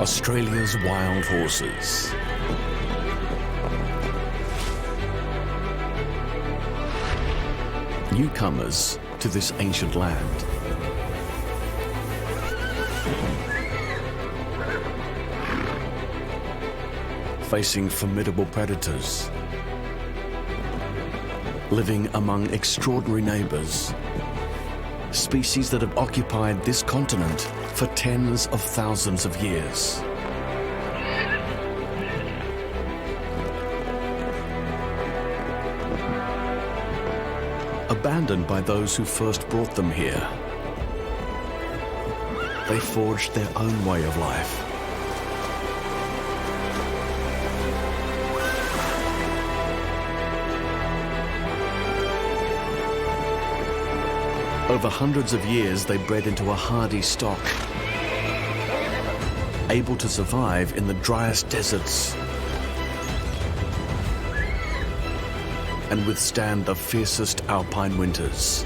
Australia's wild horses. Newcomers to this ancient land. Facing formidable predators. Living among extraordinary neighbours. Species that have occupied this continent for tens of thousands of years. Abandoned by those who first brought them here, they forged their own way of life. Over hundreds of years, they bred into a hardy stock, able to survive in the driest deserts and withstand the fiercest alpine winters.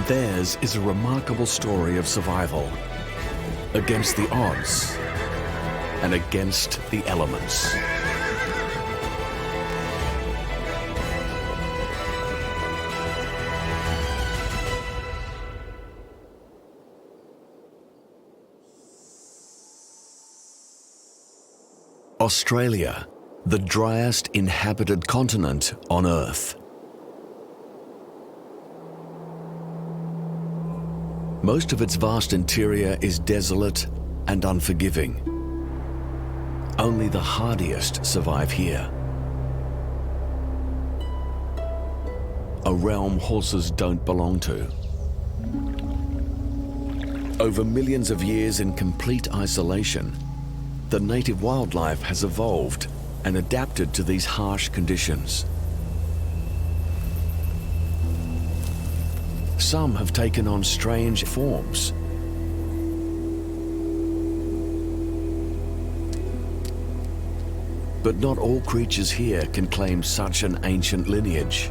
Theirs is a remarkable story of survival against the odds and against the elements. Australia, the driest inhabited continent on Earth. Most of its vast interior is desolate and unforgiving. Only the hardiest survive here. A realm horses don't belong to. Over millions of years in complete isolation, the native wildlife has evolved and adapted to these harsh conditions. Some have taken on strange forms. But not all creatures here can claim such an ancient lineage.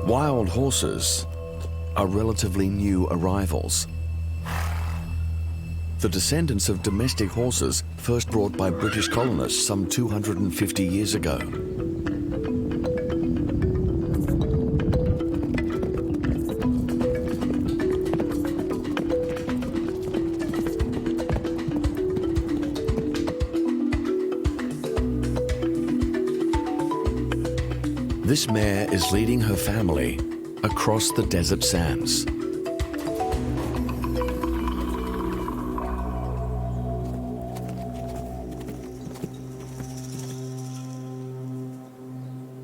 Wild horses are relatively new arrivals. The descendants of domestic horses first brought by British colonists some 250 years ago. This mare is leading her family across the desert sands.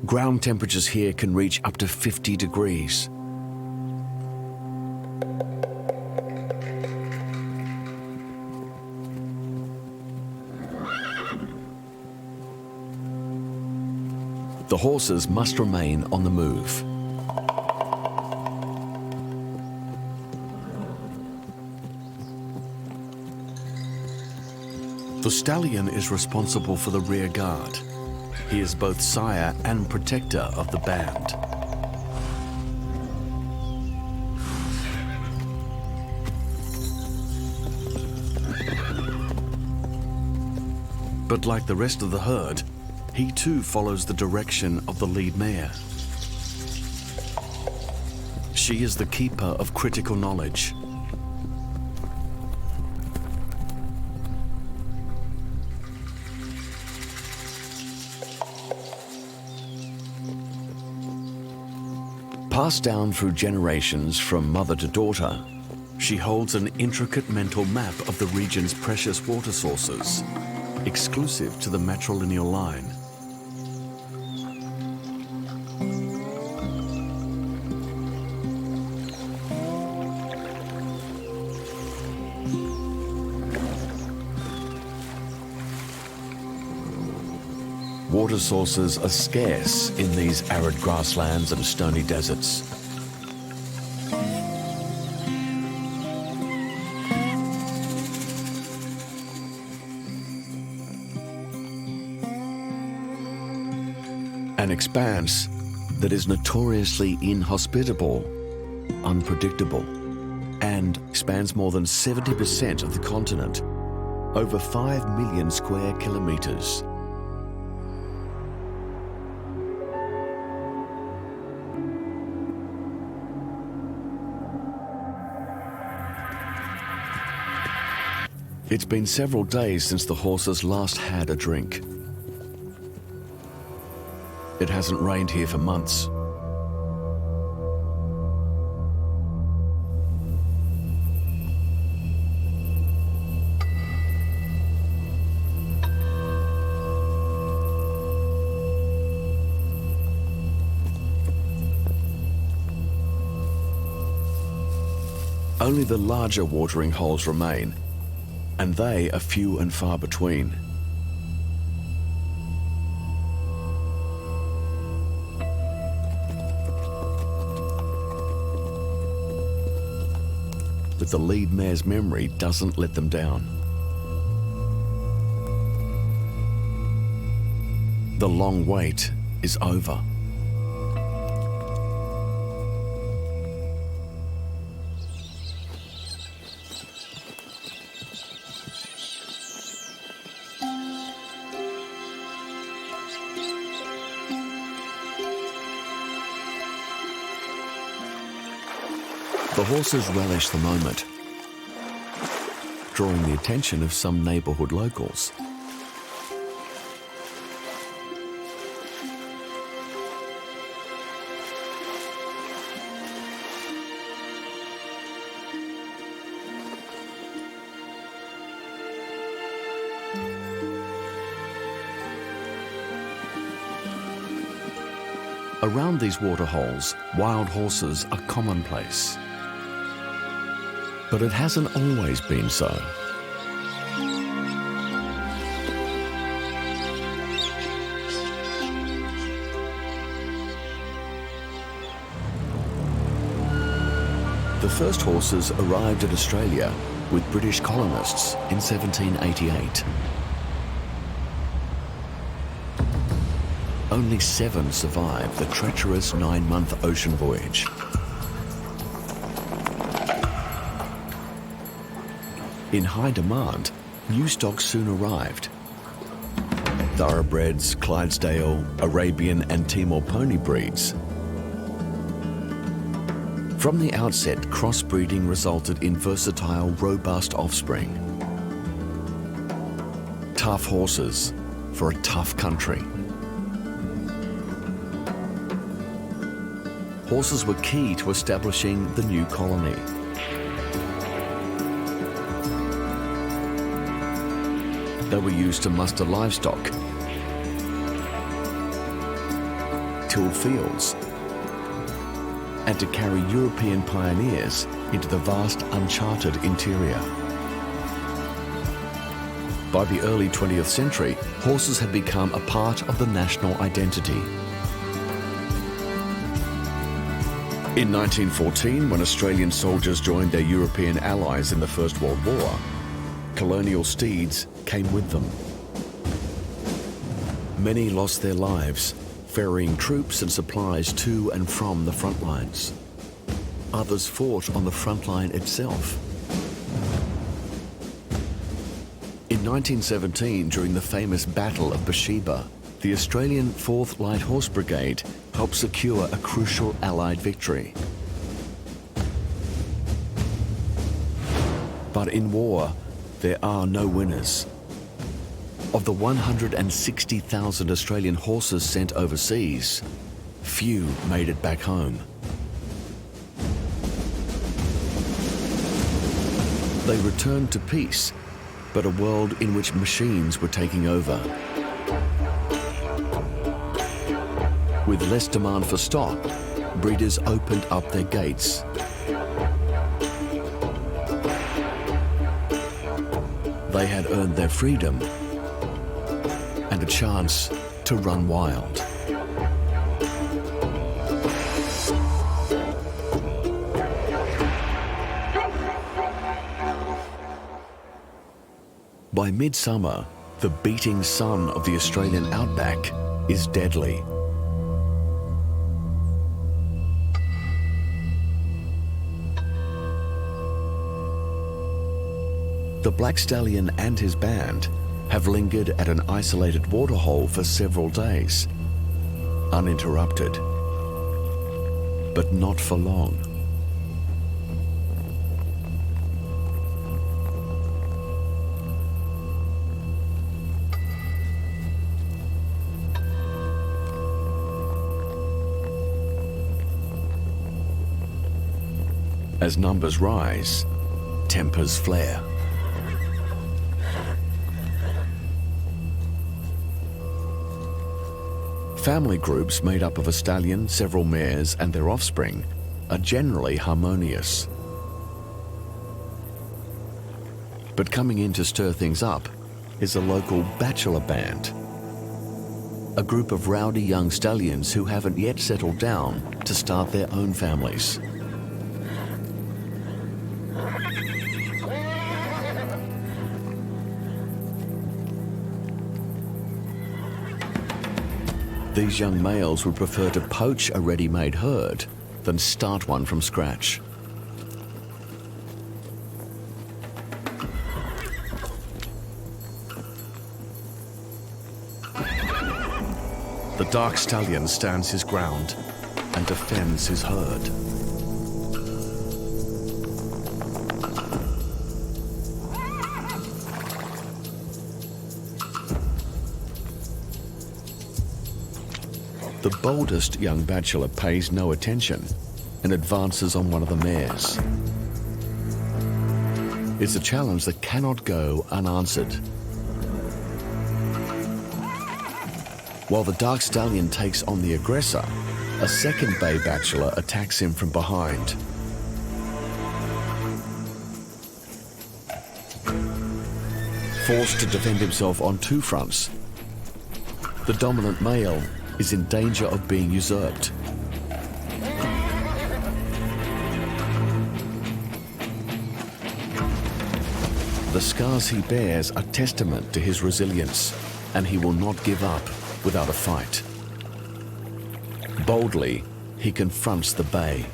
Ground temperatures here can reach up to 50 degrees. The horses must remain on the move. The stallion is responsible for the rear guard. He is both sire and protector of the band. But like the rest of the herd, he too follows the direction of the lead mare. She is the keeper of critical knowledge. Passed down through generations from mother to daughter, she holds an intricate mental map of the region's precious water sources, exclusive to the matrilineal line. Water sources are scarce in these arid grasslands and stony deserts. An expanse that is notoriously inhospitable, unpredictable, and spans more than 70% of the continent, over 5 million square kilometres. It's been several days since the horses last had a drink. It hasn't rained here for months. Only the larger watering holes remain, and they are few and far between. But the lead mare's memory doesn't let them down. The long wait is over. The horses relish the moment, drawing the attention of some neighbourhood locals. Around these waterholes, wild horses are commonplace. But it hasn't always been so. The first horses arrived in Australia with British colonists in 1788. Only 7 survived the treacherous 9-month ocean voyage. In high demand, new stock soon arrived. Thoroughbreds, Clydesdale, Arabian and Timor pony breeds. From the outset, crossbreeding resulted in versatile, robust offspring. Tough horses for a tough country. Horses were key to establishing the new colony. They were used to muster livestock, till fields, and to carry European pioneers into the vast uncharted interior. By the early 20th century, horses had become a part of the national identity. In 1914, when Australian soldiers joined their European allies in the First World War, colonial steeds came with them. Many lost their lives ferrying troops and supplies to and from the front lines. Others fought on the front line itself. In 1917, during the famous Battle of Beersheba, the Australian 4th Light Horse Brigade helped secure a crucial Allied victory. But in war, there are no winners. Of the 160,000 Australian horses sent overseas, few made it back home. They returned to peace, but a world in which machines were taking over. With less demand for stock, breeders opened up their gates. They had earned their freedom and a chance to run wild. By midsummer, the beating sun of the Australian outback is deadly. The black stallion and his band have lingered at an isolated waterhole for several days, uninterrupted, but not for long. As numbers rise, tempers flare. Family groups made up of a stallion, several mares, and their offspring are generally harmonious. But coming in to stir things up is a local bachelor band, a group of rowdy young stallions who haven't yet settled down to start their own families. These young males would prefer to poach a ready-made herd than start one from scratch. The dark stallion stands his ground and defends his herd. The boldest young bachelor pays no attention and advances on one of the mares. It's a challenge that cannot go unanswered. While the dark stallion takes on the aggressor, a second bay bachelor attacks him from behind. Forced to defend himself on two fronts, the dominant male is in danger of being usurped. The scars he bears are testament to his resilience, and he will not give up without a fight. Boldly, he confronts the bay.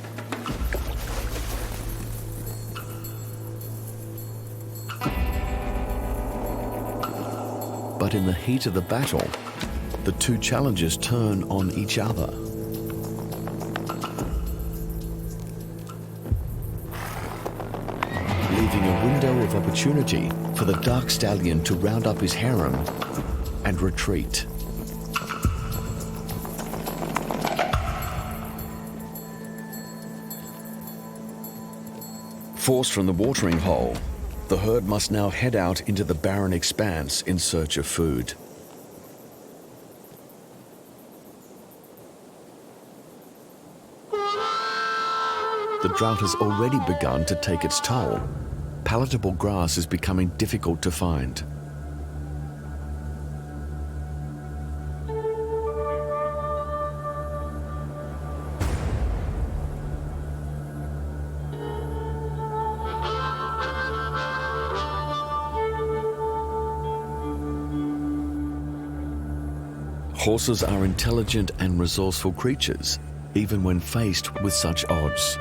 But in the heat of the battle, the two challengers turn on each other. Leaving a window of opportunity for the dark stallion to round up his harem and retreat. Forced from the watering hole, the herd must now head out into the barren expanse in search of food. The drought has already begun to take its toll. Palatable grass is becoming difficult to find. Horses are intelligent and resourceful creatures, even when faced with such odds.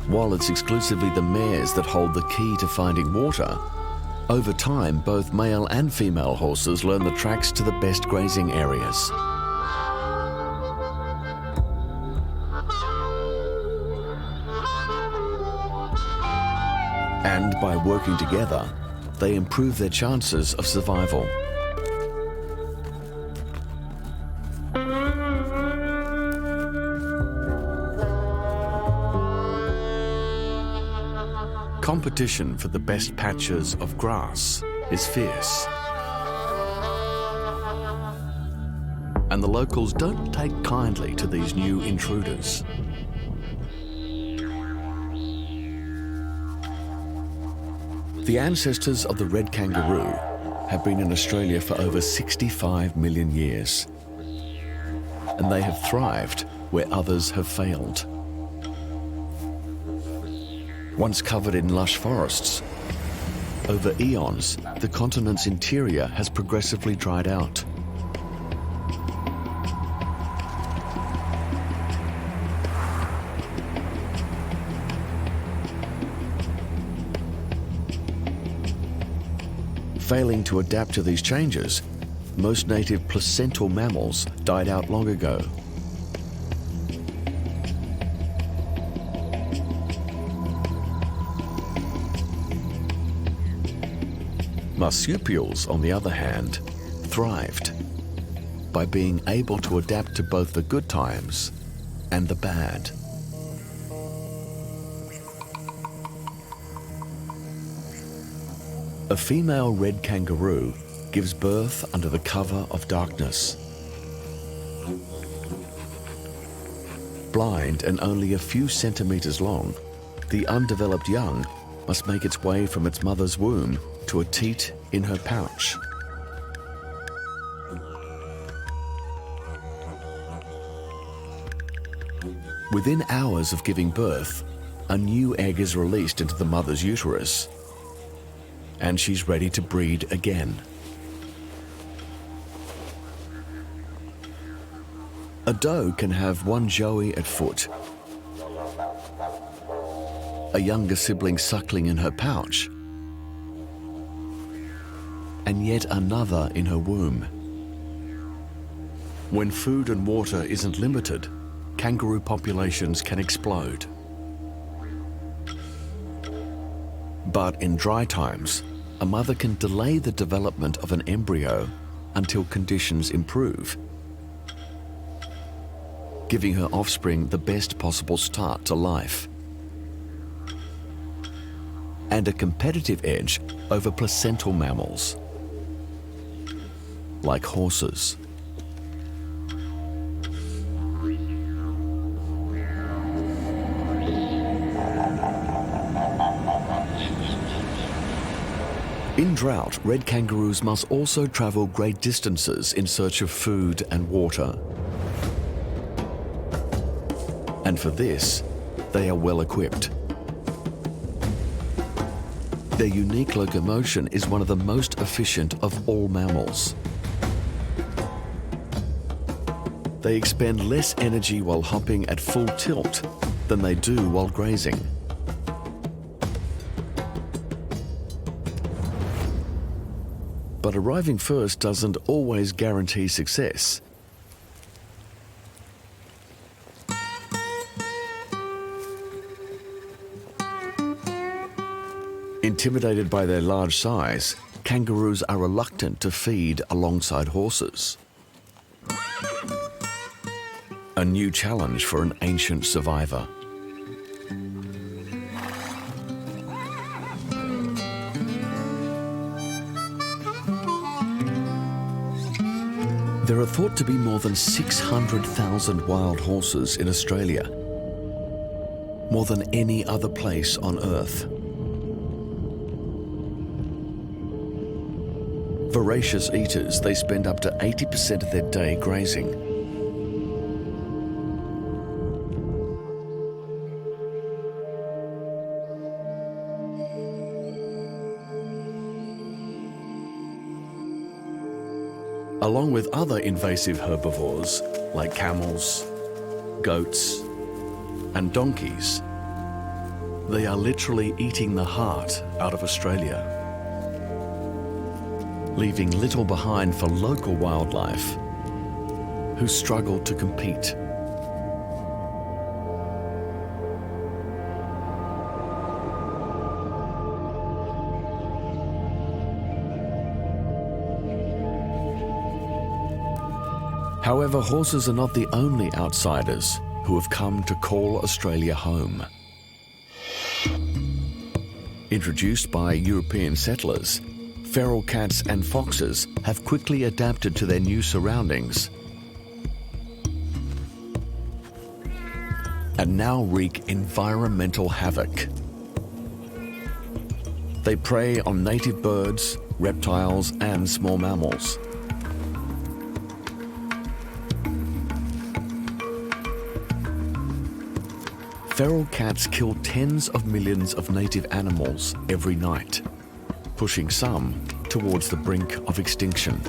While it's exclusively the mares that hold the key to finding water, over time both male and female horses learn the tracks to the best grazing areas. And by working together, they improve their chances of survival. Competition for the best patches of grass is fierce. And the locals don't take kindly to these new intruders. The ancestors of the red kangaroo have been in Australia for over 65 million years. And they have thrived where others have failed. Once covered in lush forests, over eons, the continent's interior has progressively dried out. Failing to adapt to these changes, most native placental mammals died out long ago. Marsupials, on the other hand, thrived by being able to adapt to both the good times and the bad. A female red kangaroo gives birth under the cover of darkness. Blind and only a few centimeters long, the undeveloped young must make its way from its mother's womb to a teat in her pouch. Within hours of giving birth, a new egg is released into the mother's uterus, and she's ready to breed again. A doe can have one joey at foot, a younger sibling suckling in her pouch, and yet another in her womb. When food and water isn't limited, kangaroo populations can explode. But in dry times, a mother can delay the development of an embryo until conditions improve, giving her offspring the best possible start to life and a competitive edge over placental mammals, like horses. In drought, red kangaroos must also travel great distances in search of food and water. And for this, they are well equipped. Their unique locomotion is one of the most efficient of all mammals. They expend less energy while hopping at full tilt than they do while grazing. But arriving first doesn't always guarantee success. Intimidated by their large size, kangaroos are reluctant to feed alongside horses. A new challenge for an ancient survivor. There are thought to be more than 600,000 wild horses in Australia, more than any other place on Earth. Voracious eaters, they spend up to 80% of their day grazing. Along with other invasive herbivores like camels, goats, and donkeys, they are literally eating the heart out of Australia, leaving little behind for local wildlife who struggle to compete. However, horses are not the only outsiders who have come to call Australia home. Introduced by European settlers, feral cats and foxes have quickly adapted to their new surroundings and now wreak environmental havoc. They prey on native birds, reptiles, and small mammals. Feral cats kill tens of millions of native animals every night, pushing some towards the brink of extinction.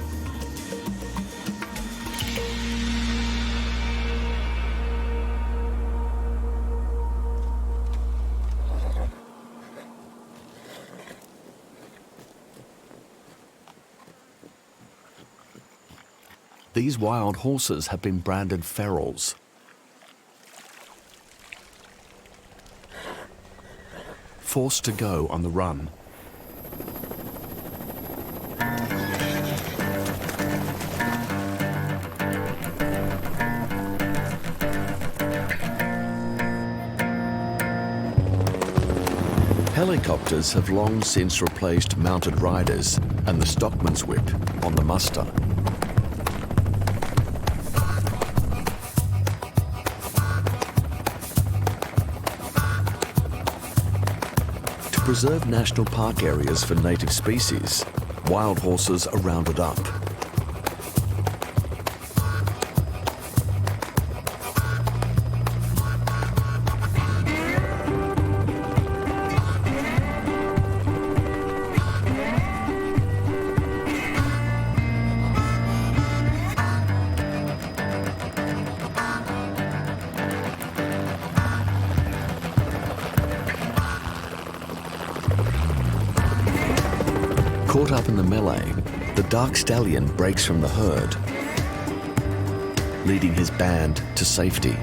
these wild horses have been branded ferals. Forced to go on the run. Helicopters have long since replaced mounted riders and the stockman's whip on the muster. To preserve national park areas for native species, wild horses are rounded up. Caught up in the melee, the dark stallion breaks from the herd, leading his band to safety.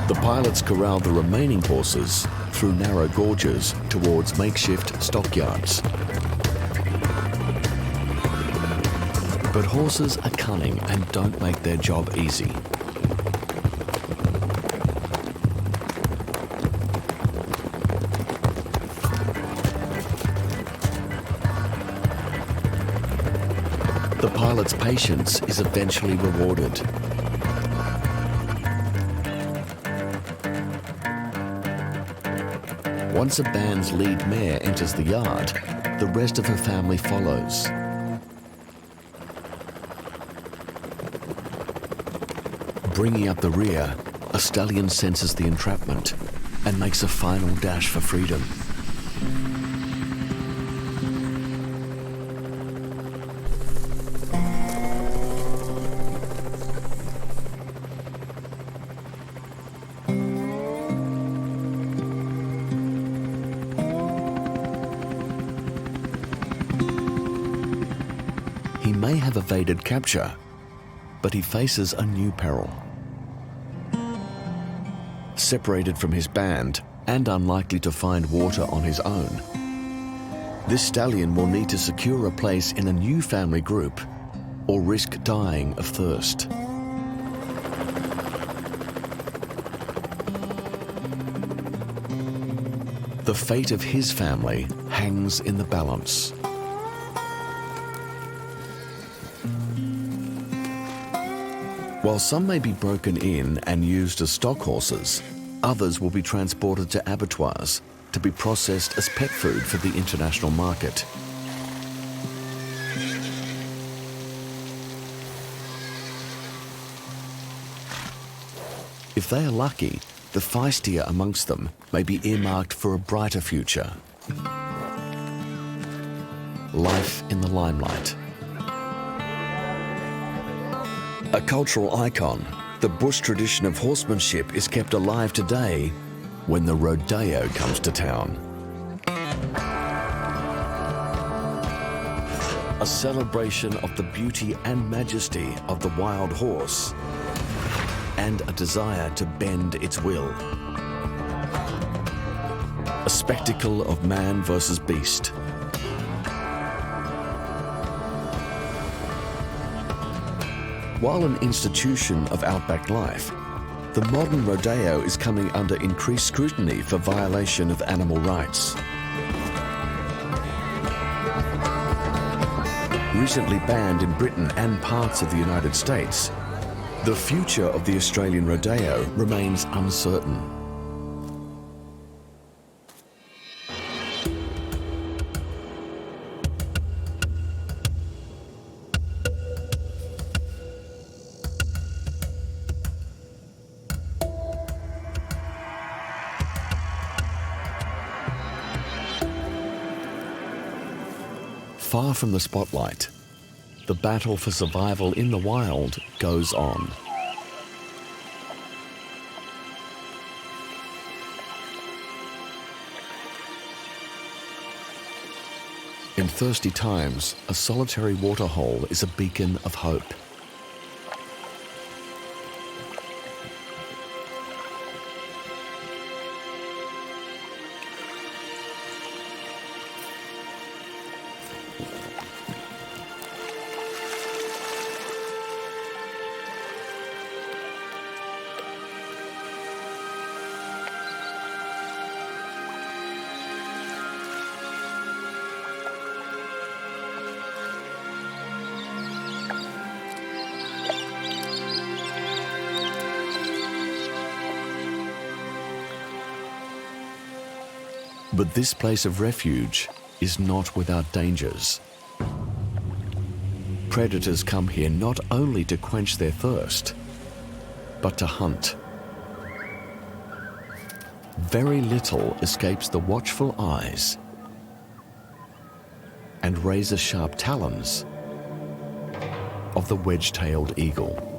The pilots corral the remaining horses through narrow gorges towards makeshift stockyards. But horses are cunning and don't make their job easy. The pilot's patience is eventually rewarded. Once a band's lead mare enters the yard, the rest of her family follows. Bringing up the rear, a stallion senses the entrapment and makes a final dash for freedom. He may have evaded capture, but he faces a new peril. Separated from his band and unlikely to find water on his own, this stallion will need to secure a place in a new family group or risk dying of thirst. The fate of his family hangs in the balance. While some may be broken in and used as stock horses, others will be transported to abattoirs to be processed as pet food for the international market. If they are lucky, the feistier amongst them may be earmarked for a brighter future. Life in the limelight. A cultural icon, the bush tradition of horsemanship is kept alive today when the rodeo comes to town. A celebration of the beauty and majesty of the wild horse and a desire to bend its will. A spectacle of man versus beast. While an institution of outback life, the modern rodeo is coming under increased scrutiny for violation of animal rights. Recently banned in Britain and parts of the United States, the future of the Australian rodeo remains uncertain. Far from the spotlight, the battle for survival in the wild goes on. In thirsty times, a solitary waterhole is a beacon of hope. But this place of refuge is not without dangers. Predators come here not only to quench their thirst, but to hunt. Very little escapes the watchful eyes and razor-sharp talons of the wedge-tailed eagle.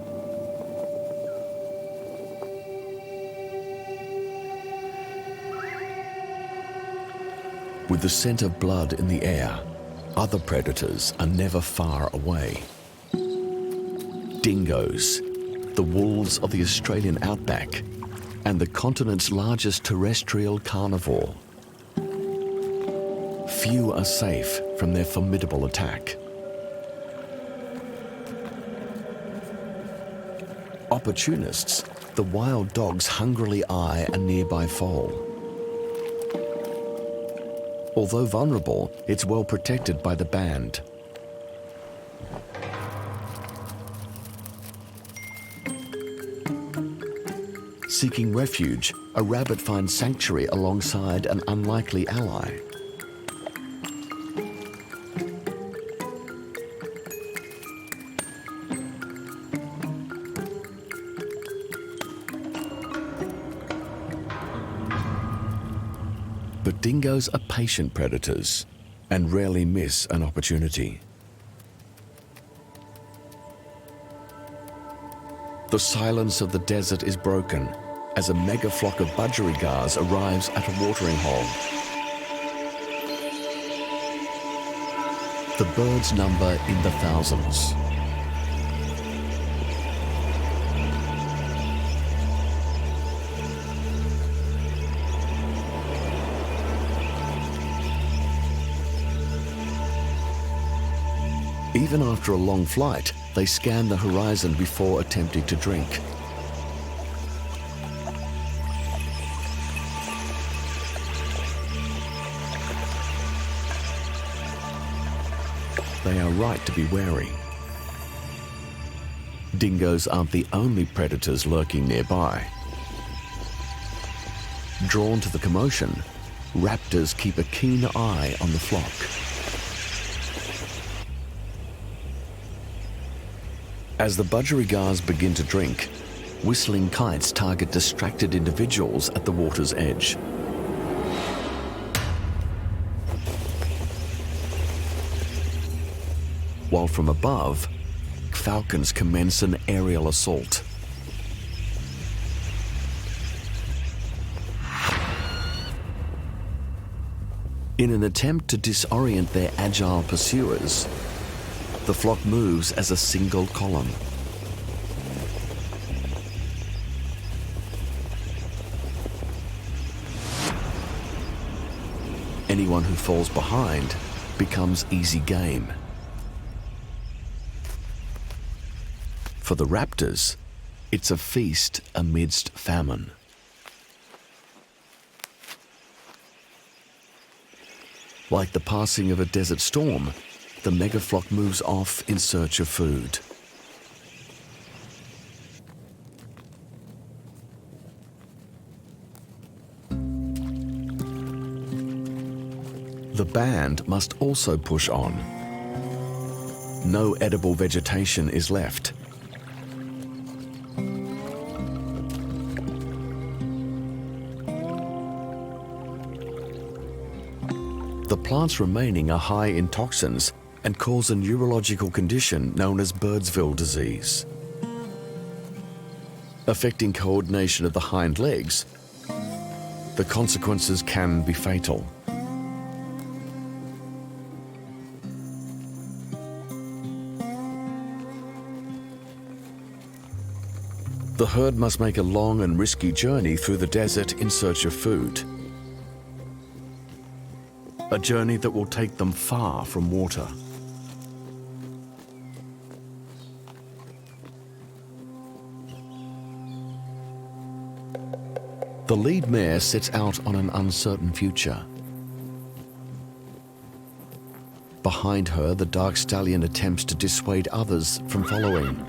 With the scent of blood in the air, other predators are never far away. Dingoes, the wolves of the Australian outback, and the continent's largest terrestrial carnivore. Few are safe from their formidable attack. Opportunists, the wild dogs hungrily eye a nearby foal. Although vulnerable, it's well protected by the band. Seeking refuge, a rabbit finds sanctuary alongside an unlikely ally. But dingoes are patient predators and rarely miss an opportunity. The silence of the desert is broken as a mega flock of budgerigars arrives at a watering hole. The birds number in the thousands. Even after a long flight, they scan the horizon before attempting to drink. They are right to be wary. Dingoes aren't the only predators lurking nearby. Drawn to the commotion, raptors keep a keen eye on the flock. As the budgerigars begin to drink, whistling kites target distracted individuals at the water's edge. While from above, falcons commence an aerial assault. In an attempt to disorient their agile pursuers, the flock moves as a single column. Anyone who falls behind becomes easy game. For the raptors, it's a feast amidst famine. Like the passing of a desert storm, the megaflock moves off in search of food. The band must also push on. No edible vegetation is left. The plants remaining are high in toxins and cause a neurological condition known as Birdsville disease. Affecting coordination of the hind legs, the consequences can be fatal. The herd must make a long and risky journey through the desert in search of food. A journey that will take them far from water. The lead mare sets out on an uncertain future. Behind her, the dark stallion attempts to dissuade others from following.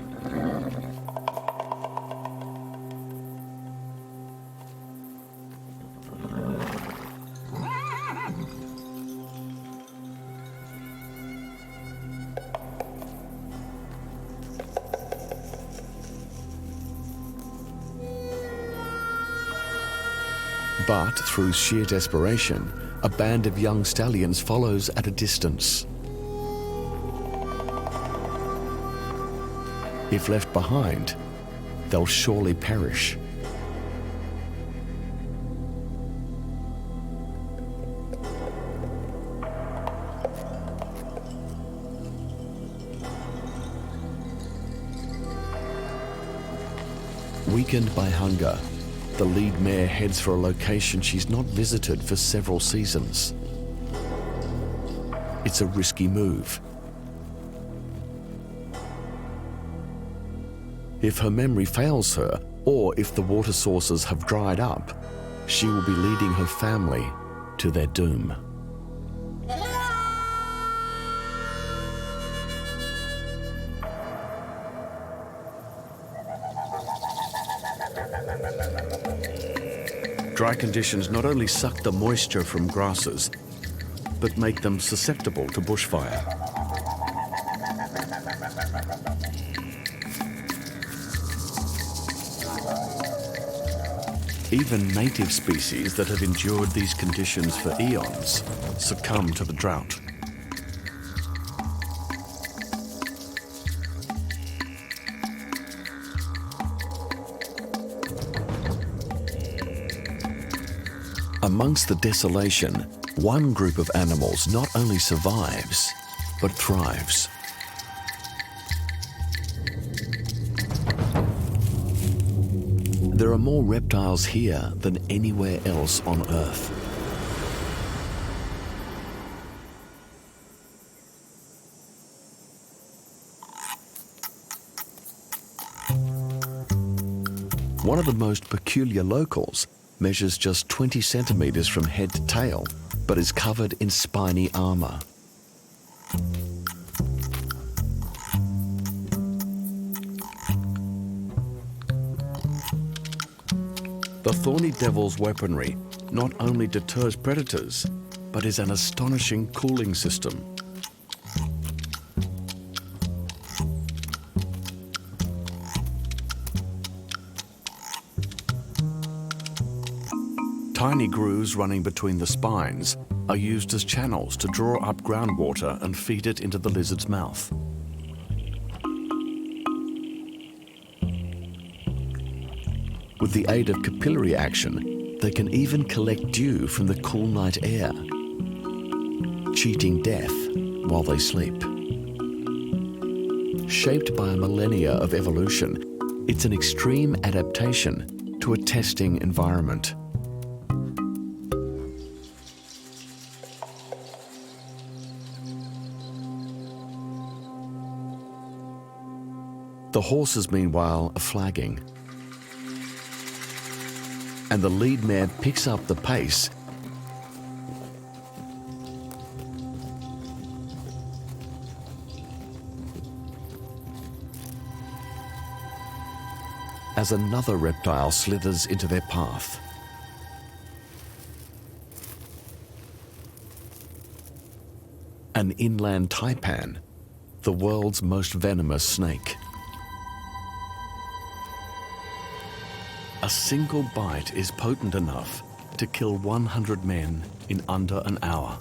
But through sheer desperation, a band of young stallions follows at a distance. If left behind, they'll surely perish. Weakened by hunger, the lead mare heads for a location she's not visited for several seasons. It's a risky move. If her memory fails her, or if the water sources have dried up, she will be leading her family to their doom. Dry conditions not only suck the moisture from grasses, but make them susceptible to bushfire. Even native species that have endured these conditions for eons succumb to the drought. Amongst the desolation, one group of animals not only survives, but thrives. There are more reptiles here than anywhere else on Earth. One of the most peculiar locals measures just 20 centimeters from head to tail, but is covered in spiny armor. The thorny devil's weaponry not only deters predators, but is an astonishing cooling system. Tiny grooves running between the spines are used as channels to draw up groundwater and feed it into the lizard's mouth. With the aid of capillary action, they can even collect dew from the cool night air, cheating death while they sleep. Shaped by millennia of evolution, it's an extreme adaptation to a testing environment. The horses, meanwhile, are flagging. And the lead mare picks up the pace as another reptile slithers into their path. An inland taipan, the world's most venomous snake. A single bite is potent enough to kill 100 men in under an hour.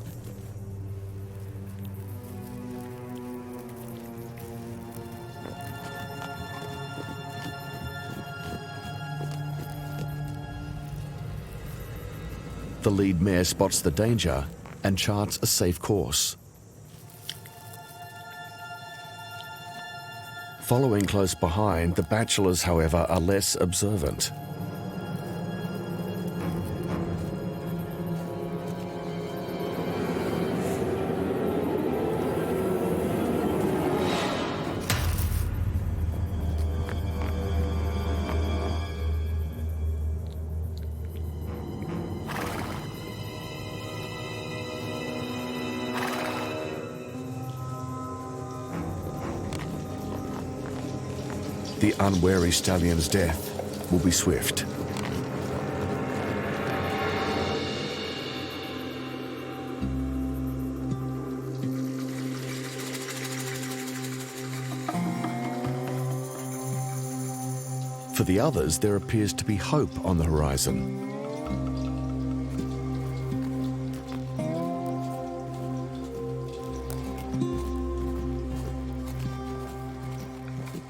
The lead mare spots the danger and charts a safe course. Following close behind, the bachelors, however, are less observant. The unwary stallion's death will be swift. For the others, there appears to be hope on the horizon.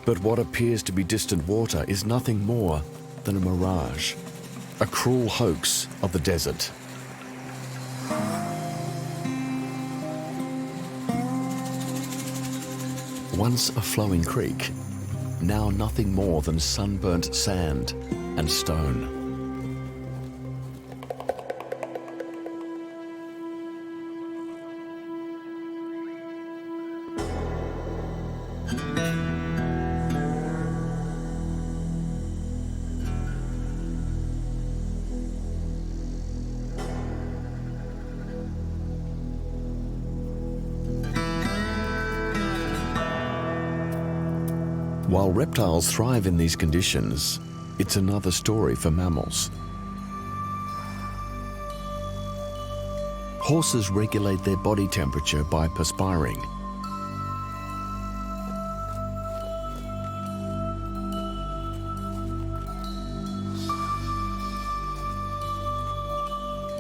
But what appears to be distant water is nothing more than a mirage, a cruel hoax of the desert. Once a flowing creek, now nothing more than sunburnt sand and stone. While reptiles thrive in these conditions, it's another story for mammals. Horses regulate their body temperature by perspiring.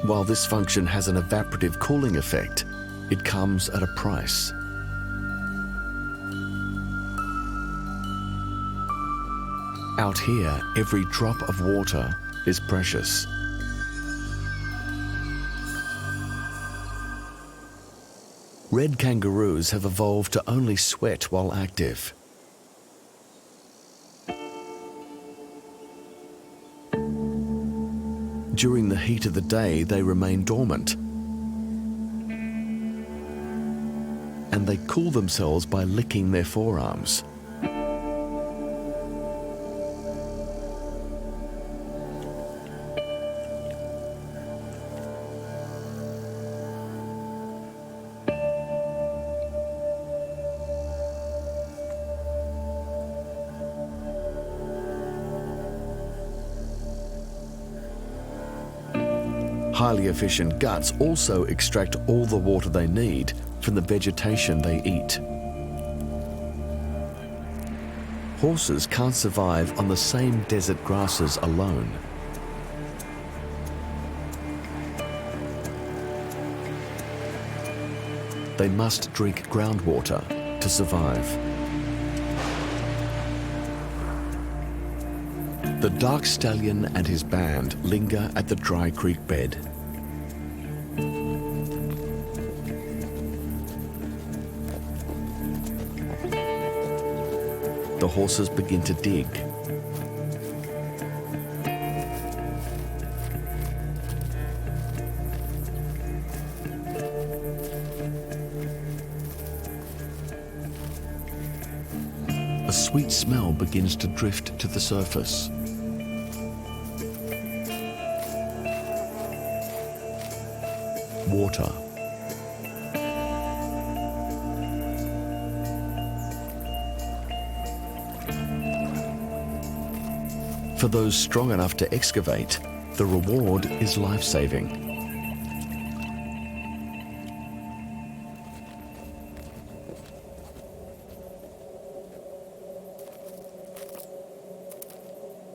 While this function has an evaporative cooling effect, it comes at a price. Out here, every drop of water is precious. Red kangaroos have evolved to only sweat while active. During the heat of the day, they remain dormant. And they cool themselves by licking their forearms. Highly efficient guts also extract all the water they need from the vegetation they eat. Horses can't survive on the same desert grasses alone. They must drink groundwater to survive. The dark stallion and his band linger at the dry creek bed. The horses begin to dig. A sweet smell begins to drift to the surface. Water. For those strong enough to excavate, the reward is life-saving.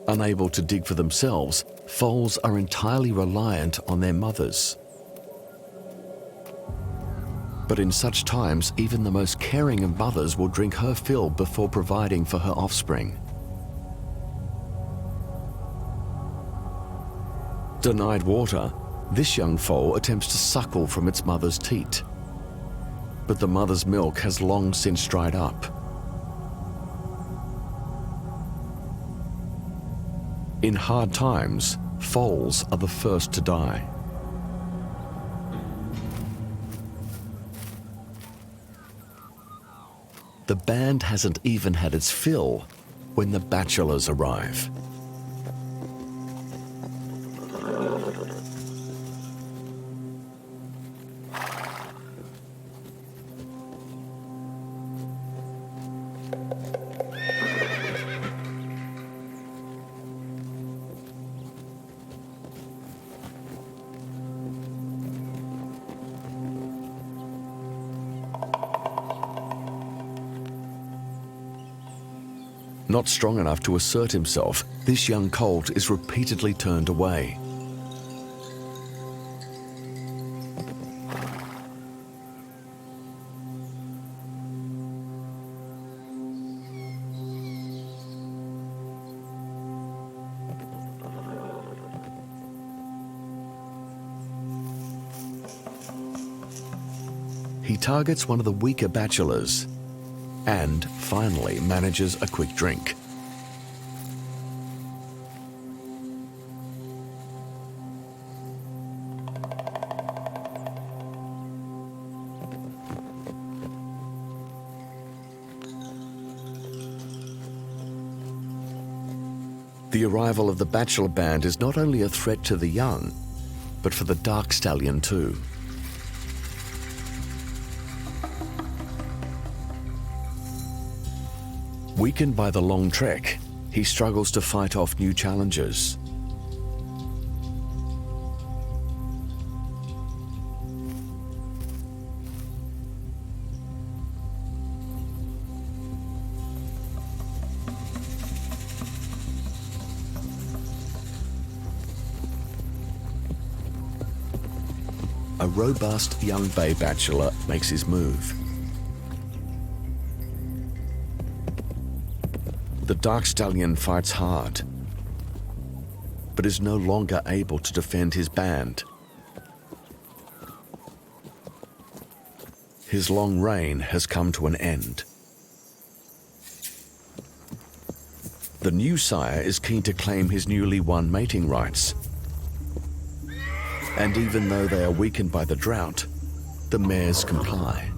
Unable to dig for themselves, foals are entirely reliant on their mothers. But in such times, even the most caring of mothers will drink her fill before providing for her offspring. Denied water, This young foal attempts to suckle from its mother's teat, but the mother's milk has long since dried up. In hard times, foals are the first to die. The band hasn't even had its fill when the bachelors arrive. Not strong enough to assert himself, this young colt is repeatedly turned away. He targets one of the weaker bachelors and finally manages a quick drink. The arrival of the bachelor band is not only a threat to the young, but for the dark stallion too. Weakened by the long trek, he struggles to fight off new challengers. A robust young bay bachelor makes his move. The dark stallion fights hard, but is no longer able to defend his band. His long reign has come to an end. The new sire is keen to claim his newly won mating rights. And even though they are weakened by the drought, the mares comply.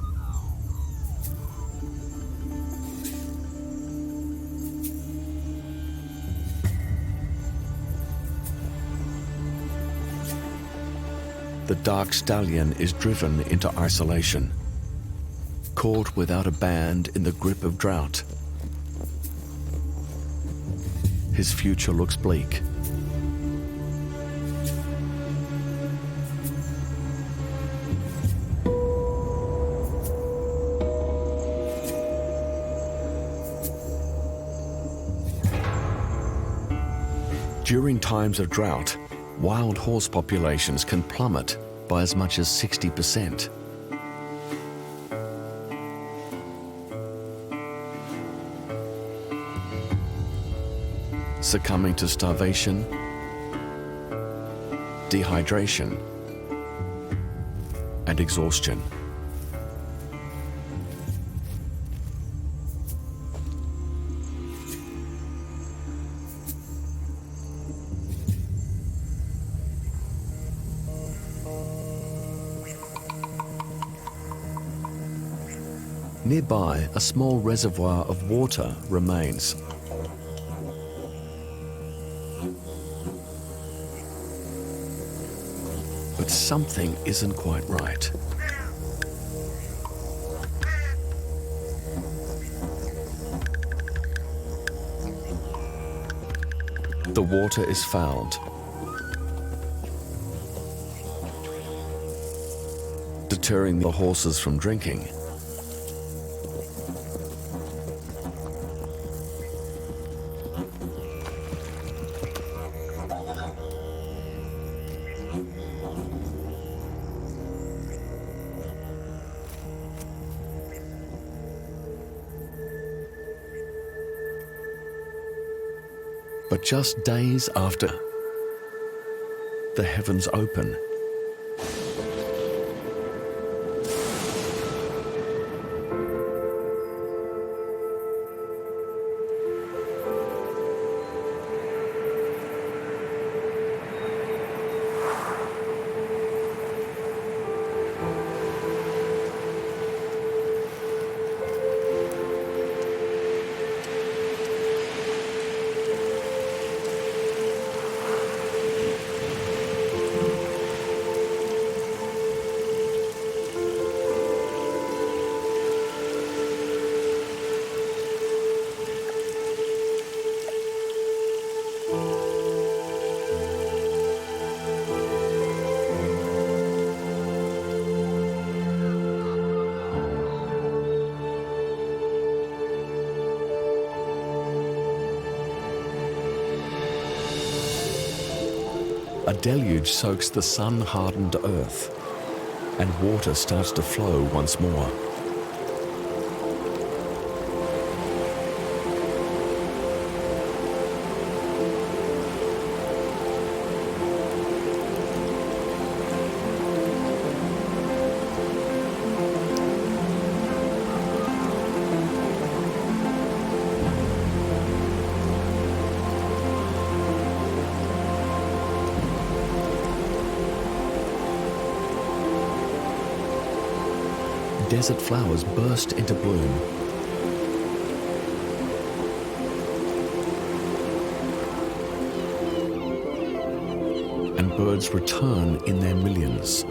The dark stallion is driven into isolation, caught without a band in the grip of drought. His future looks bleak. During times of drought, wild horse populations can plummet by as much as 60%. Succumbing to starvation, dehydration, and exhaustion. Nearby, a small reservoir of water remains. But something isn't quite right. The water is fouled, deterring the horses from drinking. But just days after, the heavens open a deluge soaks the sun-hardened earth, and water starts to flow once more. Desert flowers burst into bloom. And birds return in their millions.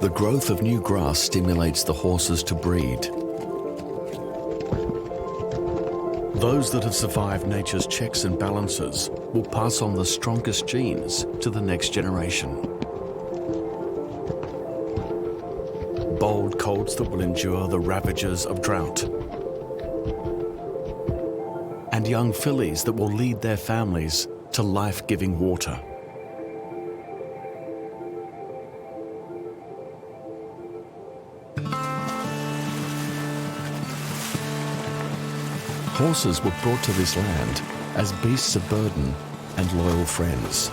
The growth of new grass stimulates the horses to breed. Those that have survived nature's checks and balances will pass on the strongest genes to the next generation. Bold colts that will endure the ravages of drought. And young fillies that will lead their families to life-giving water. Horses were brought to this land as beasts of burden and loyal friends.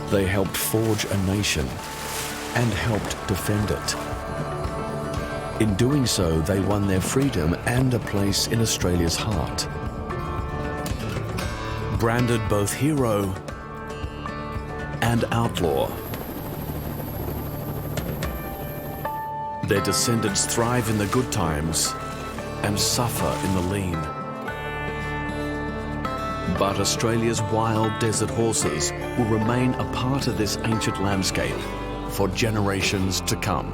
They helped forge a nation and helped defend it. In doing so, they won their freedom and a place in Australia's heart. Branded both hero and outlaw, their descendants thrive in the good times and suffer in the lean. But Australia's wild desert horses will remain a part of this ancient landscape for generations to come.